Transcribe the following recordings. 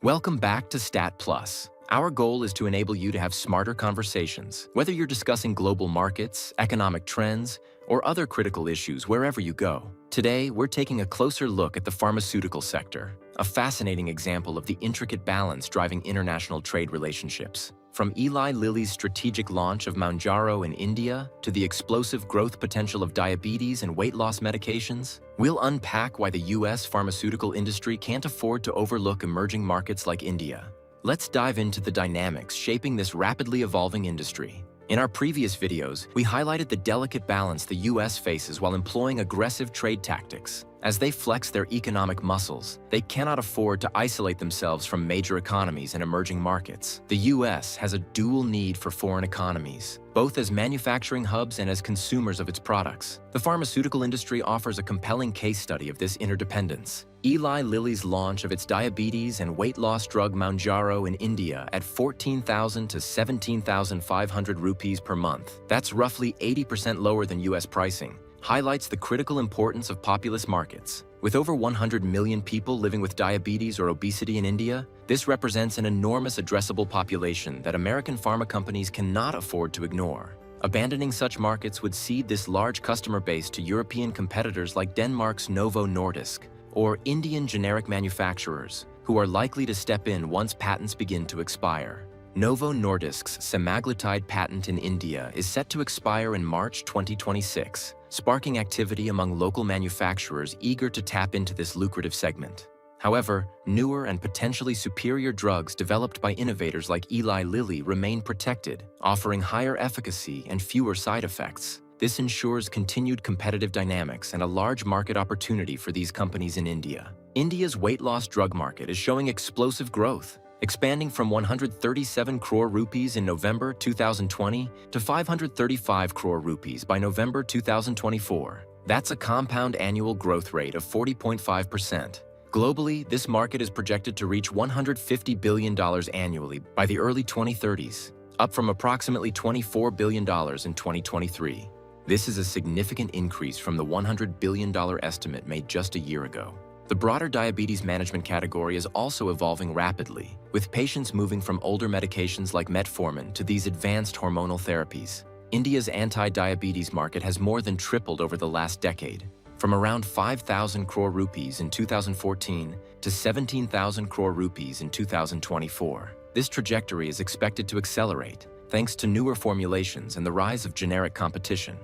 Welcome back to Stat Plus. Our goal is to enable you to have smarter conversations, whether you're discussing global markets, economic trends, or other critical issues wherever you go. Today, we're taking a closer look at the pharmaceutical sector, a fascinating example of the intricate balance driving international trade relationships. From Eli Lilly's strategic launch of Mounjaro in India to the explosive growth potential of diabetes and weight loss medications, we'll unpack why the US pharmaceutical industry can't afford to overlook emerging markets like India. Let's dive into the dynamics shaping this rapidly evolving industry. In our previous videos, we highlighted the delicate balance the US faces while employing aggressive trade tactics. As they flex their economic muscles, they cannot afford to isolate themselves from major economies and emerging markets. The US has a dual need for foreign economies, both as manufacturing hubs and as consumers of its products. The pharmaceutical industry offers a compelling case study of this interdependence. Eli Lilly's launch of its diabetes and weight loss drug Mounjaro in India at 14,000 to 17,500 rupees per month, that's roughly 80% lower than US pricing, highlights the critical importance of populous markets. With over 100 million people living with diabetes or obesity in India, this represents an enormous addressable population that American pharma companies cannot afford to ignore. Abandoning such markets would cede this large customer base to European competitors like Denmark's Novo Nordisk, or Indian generic manufacturers, who are likely to step in once patents begin to expire. Novo Nordisk's semaglutide patent in India is set to expire in March 2026, sparking activity among local manufacturers eager to tap into this lucrative segment. However, newer and potentially superior drugs developed by innovators like Eli Lilly remain protected, offering higher efficacy and fewer side effects. This ensures continued competitive dynamics and a large market opportunity for these companies in India. India's weight loss drug market is showing explosive growth, expanding from 137 crore rupees in November 2020 to 535 crore rupees by November 2024. That's a compound annual growth rate of 40.5%. Globally, this market is projected to reach $150 billion annually by the early 2030s, up from approximately $24 billion in 2023. This is a significant increase from the $100 billion estimate made just a year ago. The broader diabetes management category is also evolving rapidly, with patients moving from older medications like metformin to these advanced hormonal therapies. India's anti-diabetes market has more than tripled over the last decade, from around 5,000 crore rupees in 2014 to 17,000 crore rupees in 2024. This trajectory is expected to accelerate, thanks to newer formulations and the rise of generic competition.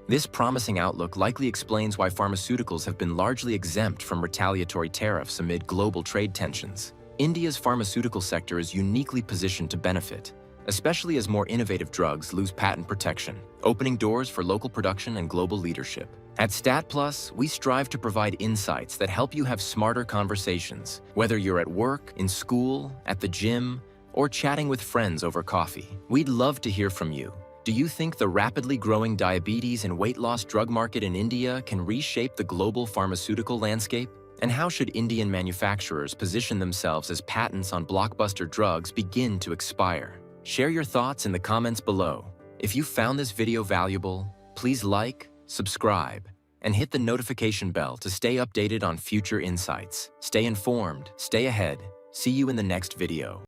This promising outlook likely explains why pharmaceuticals have been largely exempt from retaliatory tariffs amid global trade tensions. India's pharmaceutical sector is uniquely positioned to benefit, especially as more innovative drugs lose patent protection, opening doors for local production and global leadership. At StatPlus, we strive to provide insights that help you have smarter conversations, whether you're at work, in school, at the gym, or chatting with friends over coffee. We'd love to hear from you. Do you think the rapidly growing diabetes and weight loss drug market in India can reshape the global pharmaceutical landscape? And how should Indian manufacturers position themselves as patents on blockbuster drugs begin to expire? Share your thoughts in the comments below. If you found this video valuable, please like, subscribe, and hit the notification bell to stay updated on future insights. Stay informed, stay ahead. See you in the next video.